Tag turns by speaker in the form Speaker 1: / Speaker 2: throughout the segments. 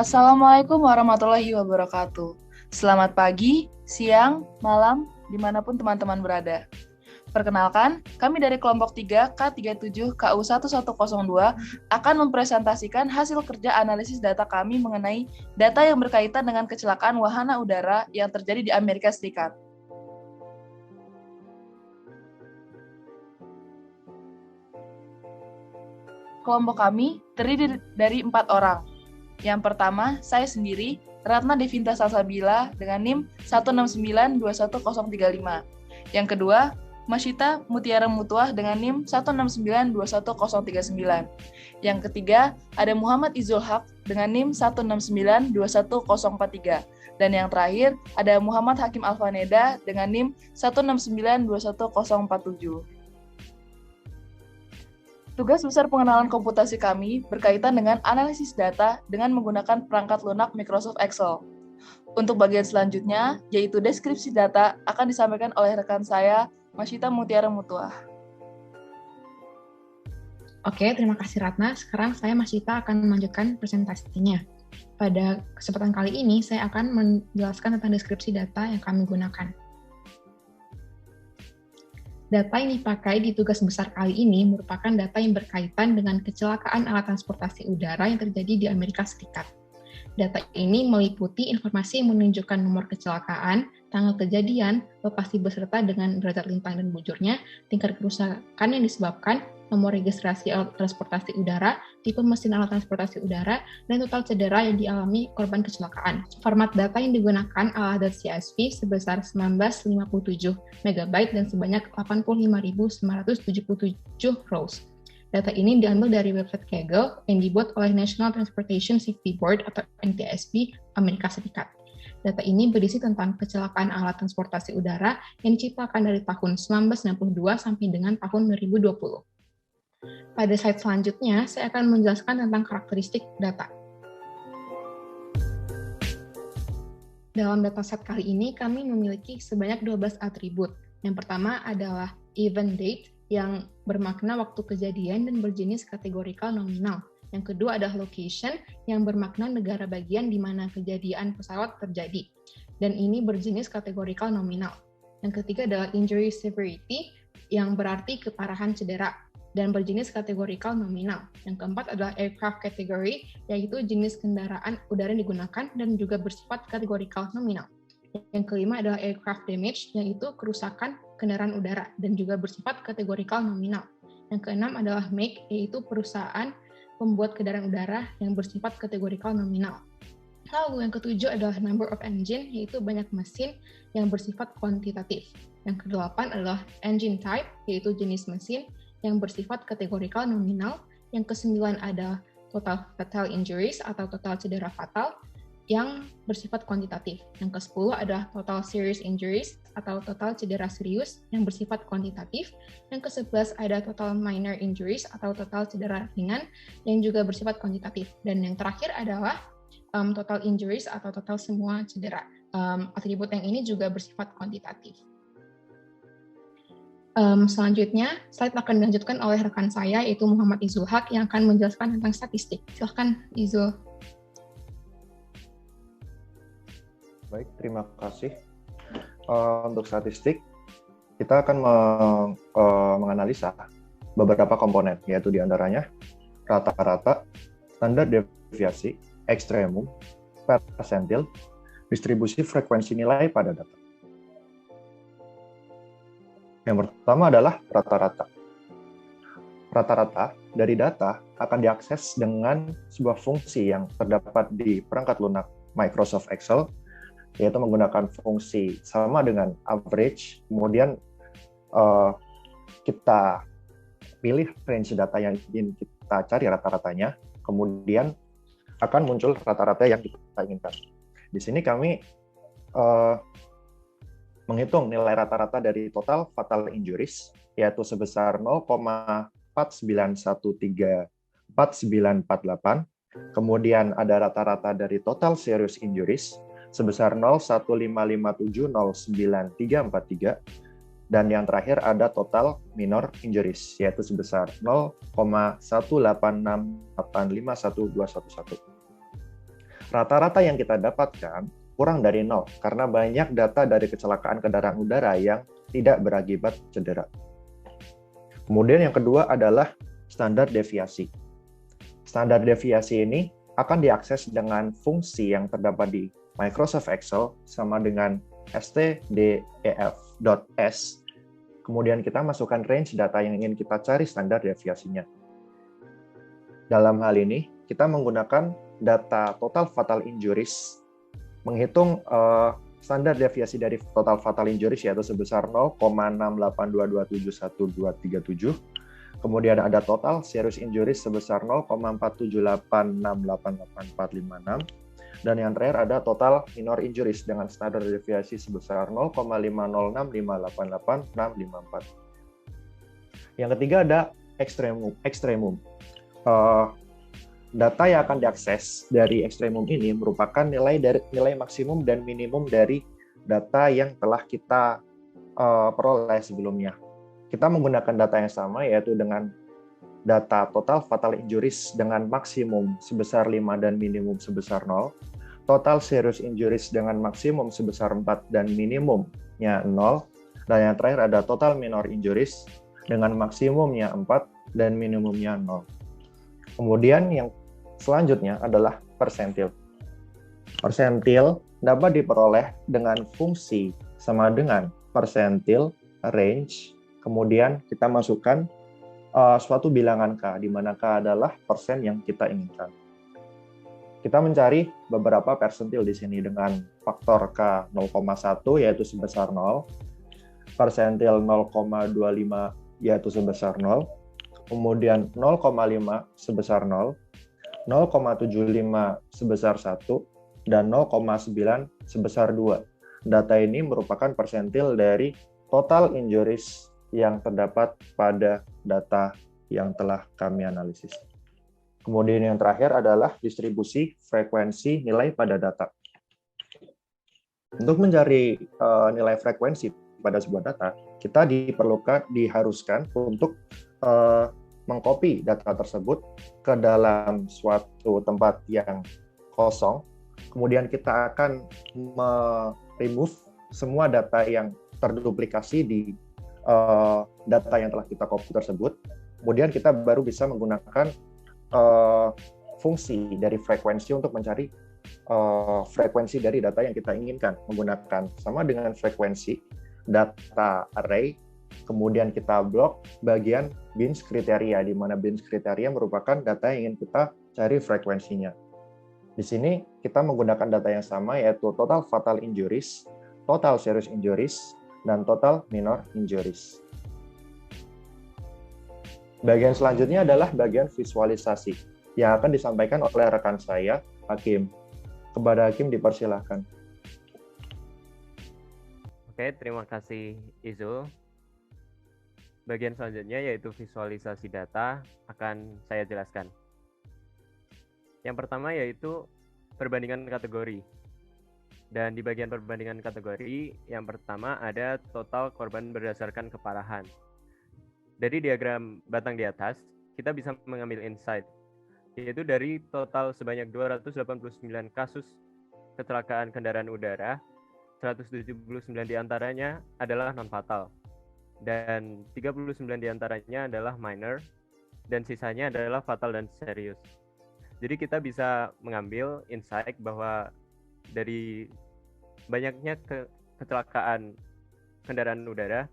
Speaker 1: Assalamualaikum warahmatullahi wabarakatuh. Selamat pagi, siang, malam, dimanapun teman-teman berada. Perkenalkan, kami dari kelompok 3 K37 KU1102 akan mempresentasikan hasil kerja analisis data kami mengenai data yang berkaitan dengan kecelakaan wahana udara yang terjadi di Amerika Serikat. Kelompok kami terdiri dari 4 orang. Yang pertama, saya sendiri, Ratna Devinta Salsabila dengan NIM 1692135. Yang kedua, Masyita Mutiara Mutuah dengan NIM 1692139. Yang ketiga, ada Muhammad Izul Haq dengan NIM 1692143. Dan yang terakhir, ada Muhammad Hakim Alfaneda dengan NIM 1692147. Tugas besar pengenalan komputasi kami berkaitan dengan analisis data dengan menggunakan perangkat lunak Microsoft Excel. Untuk bagian selanjutnya, yaitu deskripsi data, akan disampaikan oleh rekan saya, Masyita Mutiara Mutuah.
Speaker 2: Oke, terima kasih Ratna. Sekarang saya Masyita akan melanjutkan presentasinya. Pada kesempatan kali ini, saya akan menjelaskan tentang deskripsi data yang kami gunakan. Data yang dipakai di tugas besar kali ini merupakan data yang berkaitan dengan kecelakaan alat transportasi udara yang terjadi di Amerika Serikat. Data ini meliputi informasi yang menunjukkan nomor kecelakaan, tanggal kejadian, lokasi beserta dengan derajat lintang dan bujurnya, tingkat kerusakan yang disebabkan, nomor registrasi alat transportasi udara, tipe mesin alat transportasi udara, dan total cedera yang dialami korban kecelakaan. Format data yang digunakan adalah .csv sebesar 1957 MB dan sebanyak 85.977 rows. Data ini diambil dari website Kaggle yang dibuat oleh National Transportation Safety Board atau NTSB Amerika Serikat. Data ini berisi tentang kecelakaan alat transportasi udara yang diciptakan dari tahun 1962 sampai dengan tahun 2020. Pada slide selanjutnya, saya akan menjelaskan tentang karakteristik data. Dalam dataset kali ini, kami memiliki sebanyak 12 atribut. Yang pertama adalah event date, yang bermakna waktu kejadian dan berjenis kategorikal nominal. Yang kedua adalah location, yang bermakna negara bagian di mana kejadian pesawat terjadi. Dan ini berjenis kategorikal nominal. Yang ketiga adalah injury severity, yang berarti keparahan cedera, dan berjenis kategorikal nominal. Yang keempat adalah aircraft category, yaitu jenis kendaraan udara yang digunakan dan juga bersifat kategorikal nominal. Yang kelima adalah aircraft damage, yaitu kerusakan kendaraan udara dan juga bersifat kategorikal nominal. Yang keenam adalah make, yaitu perusahaan pembuat kendaraan udara yang bersifat kategorikal nominal. Lalu yang ketujuh adalah number of engine, yaitu banyak mesin yang bersifat kuantitatif. Yang kedelapan adalah engine type, yaitu jenis mesin yang bersifat kategorikal nominal. Yang kesembilan ada total fatal injuries atau total cedera fatal yang bersifat kuantitatif. Yang ke-10 adalah total serious injuries atau total cedera serius yang bersifat kuantitatif. Yang ke-11 ada total minor injuries atau total cedera ringan yang juga bersifat kuantitatif. Dan yang terakhir adalah total injuries atau total semua cedera. Atribut yang ini juga bersifat kuantitatif. Selanjutnya, slide akan dilanjutkan oleh rekan saya, yaitu Muhammad Izul Haq, yang akan menjelaskan tentang statistik. Silahkan, Izul.
Speaker 3: Baik, terima kasih. Untuk statistik, kita akan menganalisa beberapa komponen, yaitu diantaranya rata-rata, standar deviasi, ekstremum, persentil, distribusi frekuensi nilai pada data. Yang pertama adalah rata-rata. Rata-rata dari data akan diakses dengan sebuah fungsi yang terdapat di perangkat lunak Microsoft Excel, yaitu menggunakan fungsi sama dengan average, kemudian kita pilih range data yang ingin kita cari rata-ratanya, kemudian akan muncul rata-rata yang kita inginkan. Di sini kami menghitung nilai rata-rata dari total fatal injuries, yaitu sebesar 0,49134948. Kemudian ada rata-rata dari total serious injuries, sebesar 0,155709343. Dan yang terakhir ada total minor injuries, yaitu sebesar 0,186851211. Rata-rata yang kita dapatkan kurang dari 0 karena banyak data dari kecelakaan kendaraan udara yang tidak berakibat cedera. Kemudian yang kedua adalah standar deviasi. Standar deviasi ini akan diakses dengan fungsi yang terdapat di Microsoft Excel sama dengan stdef.s. Kemudian kita masukkan range data yang ingin kita cari standar deviasinya. Dalam hal ini, kita menggunakan data total fatal injuries, menghitung standar deviasi dari total fatal injuries yaitu sebesar 0,682271237. Kemudian ada total serious injuries sebesar 0,478688456. Dan yang terakhir ada total minor injuries dengan standar deviasi sebesar 0,506588654. Yang ketiga ada ekstremum. Data yang akan diakses dari ekstremum ini merupakan nilai maksimum dan minimum dari data yang telah kita peroleh sebelumnya. Kita menggunakan data yang sama, yaitu dengan data total fatal injuries dengan maksimum sebesar 5 dan minimum sebesar 0, total serious injuries dengan maksimum sebesar 4 dan minimumnya 0, dan yang terakhir ada total minor injuries dengan maksimumnya 4 dan minimumnya 0. Kemudian yang selanjutnya adalah persentil. Persentil dapat diperoleh dengan fungsi sama dengan persentil range, kemudian kita masukkan suatu bilangan K, di mana K adalah persen yang kita inginkan. Kita mencari beberapa persentil di sini dengan faktor K 0,1 yaitu sebesar 0, persentil 0,25 yaitu sebesar 0, kemudian 0,5 sebesar 0, 0,75 sebesar 1, dan 0,9 sebesar 2. Data ini merupakan persentil dari total injuries yang terdapat pada data yang telah kami analisis. Kemudian yang terakhir adalah distribusi frekuensi nilai pada data. Untuk mencari nilai frekuensi pada sebuah data, kita diharuskan untuk mengcopy data tersebut ke dalam suatu tempat yang kosong. Kemudian kita akan remove semua data yang terduplikasi di data yang telah kita copy tersebut. Kemudian kita baru bisa menggunakan fungsi dari frekuensi untuk mencari frekuensi dari data yang kita inginkan, menggunakan sama dengan frekuensi data array. Kemudian kita blok bagian bins kriteria, di mana bins kriteria merupakan data yang ingin kita cari frekuensinya. Di sini kita menggunakan data yang sama, yaitu total fatal injuries, total serious injuries, dan total minor injuries. Bagian selanjutnya adalah bagian visualisasi yang akan disampaikan oleh rekan saya, Hakim. Kepada Hakim dipersilahkan.
Speaker 4: Oke, terima kasih Izul. Bagian selanjutnya yaitu visualisasi data akan saya jelaskan. Yang pertama yaitu perbandingan kategori. Dan di bagian perbandingan kategori, yang pertama ada total korban berdasarkan keparahan. Dari diagram batang di atas, kita bisa mengambil insight, yaitu dari total sebanyak 289 kasus kecelakaan kendaraan udara, 179 diantaranya adalah non-fatal, dan 39 diantaranya adalah minor, dan sisanya adalah fatal dan serius. Jadi kita bisa mengambil insight bahwa dari banyaknya kecelakaan kendaraan udara,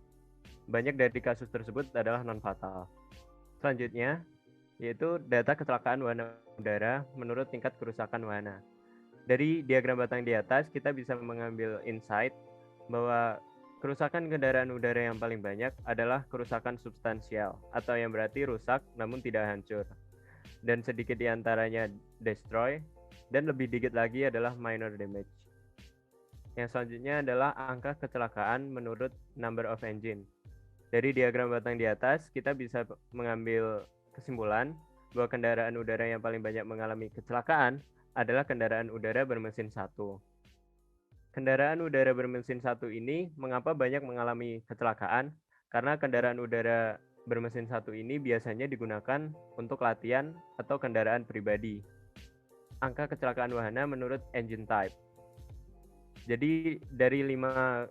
Speaker 4: banyak dari kasus tersebut adalah non-fatal. Selanjutnya, yaitu data kecelakaan wahana udara menurut tingkat kerusakan wahana. Dari diagram batang di atas, kita bisa mengambil insight bahwa kerusakan kendaraan udara yang paling banyak adalah kerusakan substansial, atau yang berarti rusak namun tidak hancur. Dan sedikit diantaranya destroy, dan lebih dikit lagi adalah minor damage. Yang selanjutnya adalah angka kecelakaan menurut number of engine. Dari diagram batang di atas, kita bisa mengambil kesimpulan bahwa kendaraan udara yang paling banyak mengalami kecelakaan adalah kendaraan udara bermesin 1. Kendaraan udara bermesin 1 ini mengapa banyak mengalami kecelakaan? Karena kendaraan udara bermesin 1 ini biasanya digunakan untuk latihan atau kendaraan pribadi. angka kecelakaan wahana menurut engine type. Jadi dari 5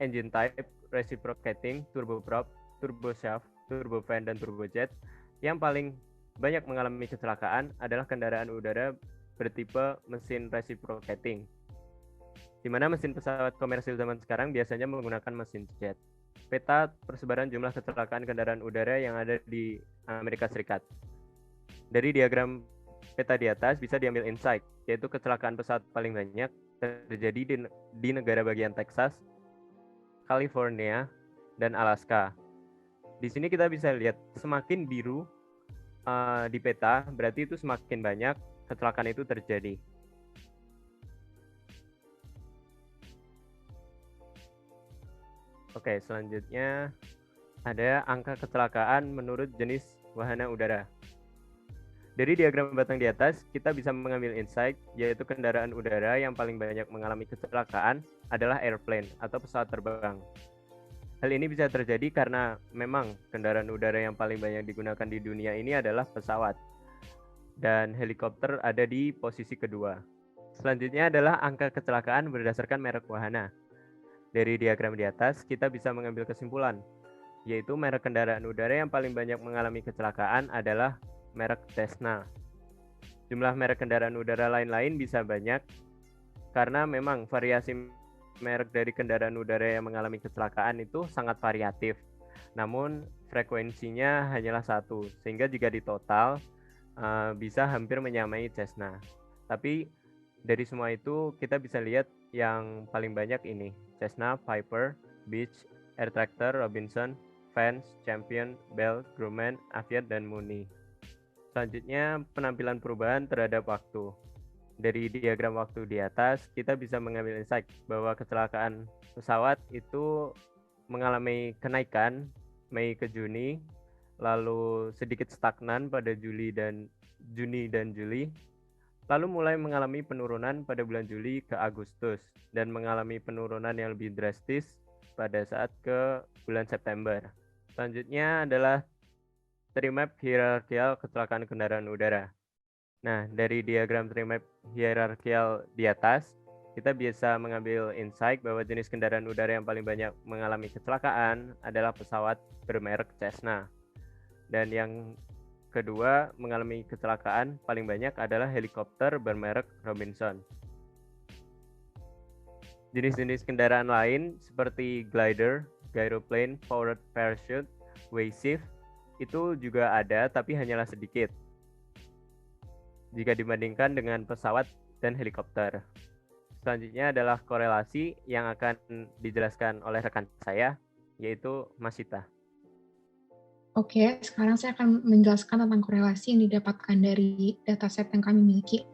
Speaker 4: engine type, reciprocating, turboprop, turboshaft, turbofan, dan turbojet, yang paling banyak mengalami kecelakaan adalah kendaraan udara bertipe mesin reciprocating, di mana mesin pesawat komersil zaman sekarang biasanya menggunakan mesin jet. Peta persebaran jumlah kecelakaan kendaraan udara yang ada di Amerika Serikat. Dari diagram peta di atas bisa diambil insight, yaitu kecelakaan pesawat paling banyak terjadi di negara bagian Texas, California, dan Alaska. Di sini kita bisa lihat semakin biru di peta, berarti itu semakin banyak kecelakaan itu terjadi. Oke, selanjutnya ada angka kecelakaan menurut jenis wahana udara. Dari diagram batang di atas, kita bisa mengambil insight, yaitu kendaraan udara yang paling banyak mengalami kecelakaan adalah airplane atau pesawat terbang. Hal ini bisa terjadi karena memang kendaraan udara yang paling banyak digunakan di dunia ini adalah pesawat, dan helikopter ada di posisi kedua. Selanjutnya adalah angka kecelakaan berdasarkan merek wahana. Dari diagram di atas, kita bisa mengambil kesimpulan, yaitu merek kendaraan udara yang paling banyak mengalami kecelakaan adalah merek Cessna. Jumlah merek kendaraan udara lain-lain bisa banyak, karena memang variasi merek dari kendaraan udara yang mengalami kecelakaan itu sangat variatif. Namun frekuensinya hanyalah satu, sehingga jika ditotal bisa hampir menyamai Cessna. Tapi dari semua itu kita bisa lihat yang paling banyak ini: Cessna, Piper, Beech, Air Tractor, Robinson, Vance, Champion, Bell, Grumman, Aviat, dan Mooney. Selanjutnya, penampilan perubahan terhadap waktu. Dari diagram waktu di atas, kita bisa mengambil insight bahwa kecelakaan pesawat itu mengalami kenaikan Mei ke Juni, lalu sedikit stagnan pada Juni dan Juli, lalu mulai mengalami penurunan pada bulan Juli ke Agustus, dan mengalami penurunan yang lebih drastis pada saat ke bulan September. Selanjutnya adalah Trimap hierarkial kecelakaan kendaraan udara. Nah, dari diagram Trimap hierarkial di atas, kita bisa mengambil insight bahwa jenis kendaraan udara yang paling banyak mengalami kecelakaan adalah pesawat bermerek Cessna. Dan yang kedua mengalami kecelakaan paling banyak adalah helikopter bermerek Robinson. Jenis-jenis kendaraan lain seperti glider, gyroplane, powered parachute, wave itu juga ada, tapi hanyalah sedikit jika dibandingkan dengan pesawat dan helikopter. Selanjutnya adalah korelasi yang akan dijelaskan oleh rekan saya, yaitu Mas Sita.
Speaker 2: Oke, sekarang saya akan menjelaskan tentang korelasi yang didapatkan dari dataset yang kami miliki.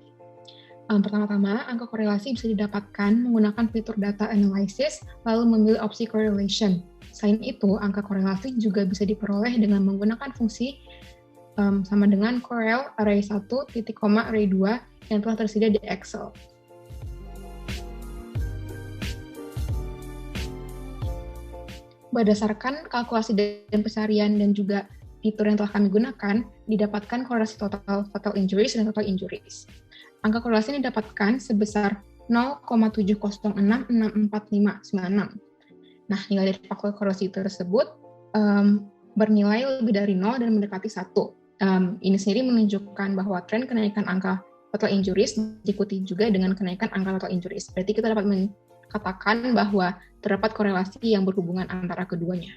Speaker 2: Pertama-tama, angka korelasi bisa didapatkan menggunakan fitur data analysis, lalu memilih opsi correlation. Selain itu, angka korelasi juga bisa diperoleh dengan menggunakan fungsi sama dengan corel array 1, titik koma, array 2 yang telah tersedia di Excel. Berdasarkan kalkulasi dan pencarian dan juga fitur yang telah kami gunakan, didapatkan korelasi total fatal injuries dan total injuries. Angka korelasi ini didapatkan sebesar 0,7066456. Nah, nilai dari faktor korelasi tersebut bernilai lebih dari 0 dan mendekati 1. Ini sendiri menunjukkan bahwa tren kenaikan angka total injuries diikuti juga dengan kenaikan angka total injuries. Berarti kita dapat katakan bahwa terdapat korelasi yang berhubungan antara keduanya.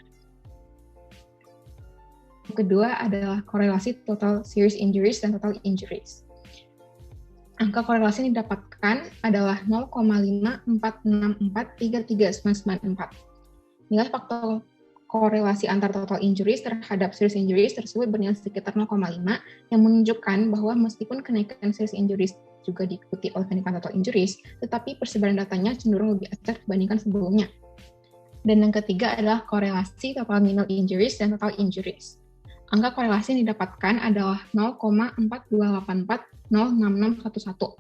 Speaker 2: Yang kedua adalah korelasi total serious injuries dan total injuries. Angka korelasi yang didapatkan adalah 0,54643394. Nilai faktor korelasi antar total injuries terhadap serious injuries tersebut bernilai sekitar 0,5, yang menunjukkan bahwa meskipun kenaikan serious injuries juga diikuti oleh kenaikan total injuries, tetapi persebaran datanya cenderung lebih acak dibandingkan sebelumnya. Dan yang ketiga adalah korelasi total minimal injuries dan total injuries. Angka korelasi yang didapatkan adalah 0,428406611.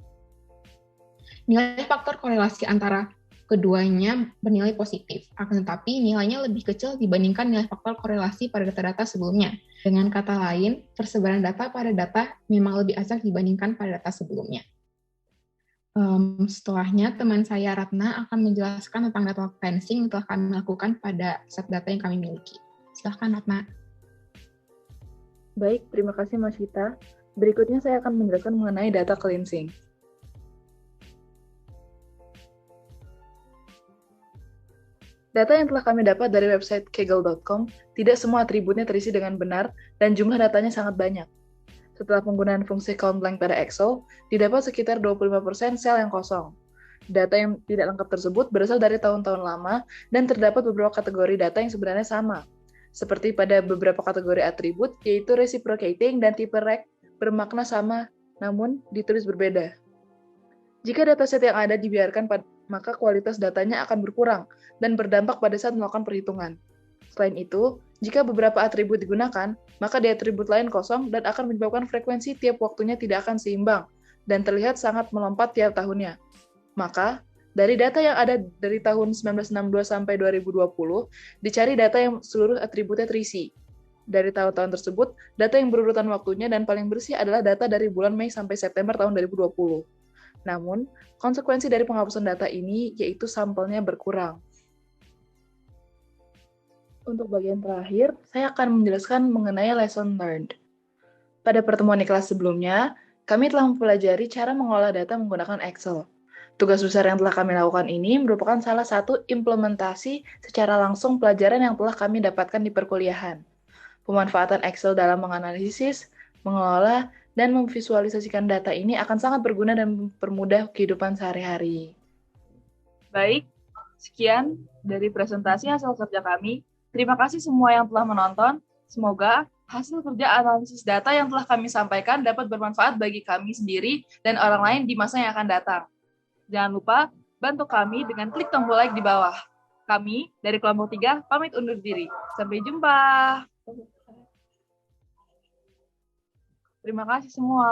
Speaker 2: Nilai faktor korelasi antara keduanya bernilai positif, akan tetapi nilainya lebih kecil dibandingkan nilai faktor korelasi pada data-data sebelumnya. Dengan kata lain, persebaran data pada data memang lebih acak dibandingkan pada data sebelumnya. Setelahnya, teman saya Ratna akan menjelaskan tentang data cleansing yang telah kami lakukan pada set data yang kami miliki. Silahkan, Ratna.
Speaker 1: Baik, terima kasih Mas Vita. Berikutnya saya akan menjelaskan mengenai data cleansing. Data yang telah kami dapat dari website kaggle.com, tidak semua atributnya terisi dengan benar dan jumlah datanya sangat banyak. Setelah penggunaan fungsi count blank pada Excel, didapat sekitar 25% sel yang kosong. Data yang tidak lengkap tersebut berasal dari tahun-tahun lama dan terdapat beberapa kategori data yang sebenarnya sama. Seperti pada beberapa kategori atribut, yaitu reciprocating dan tipe rec bermakna sama, namun ditulis berbeda. Jika dataset yang ada dibiarkan, maka kualitas datanya akan berkurang dan berdampak pada saat melakukan perhitungan. Selain itu, jika beberapa atribut digunakan, maka di atribut lain kosong dan akan menyebabkan frekuensi tiap waktunya tidak akan seimbang dan terlihat sangat melompat tiap tahunnya. Maka, dari data yang ada dari tahun 1962 sampai 2020, dicari data yang seluruh atributnya terisi. Dari tahun-tahun tersebut, data yang berurutan waktunya dan paling bersih adalah data dari bulan Mei sampai September tahun 2020. Namun, konsekuensi dari penghapusan data ini yaitu sampelnya berkurang. Untuk bagian terakhir, saya akan menjelaskan mengenai lesson learned. Pada pertemuan di kelas sebelumnya, kami telah mempelajari cara mengolah data menggunakan Excel. Tugas besar yang telah kami lakukan ini merupakan salah satu implementasi secara langsung pelajaran yang telah kami dapatkan di perkuliahan. Pemanfaatan Excel dalam menganalisis, mengelola, dan memvisualisasikan data ini akan sangat berguna dan mempermudah kehidupan sehari-hari. Baik, sekian dari presentasi hasil kerja kami. Terima kasih semua yang telah menonton. Semoga hasil kerja analisis data yang telah kami sampaikan dapat bermanfaat bagi kami sendiri dan orang lain di masa yang akan datang. Jangan lupa bantu kami dengan klik tombol like di bawah. Kami dari kelompok 3 pamit undur diri. Sampai jumpa. Terima kasih semua.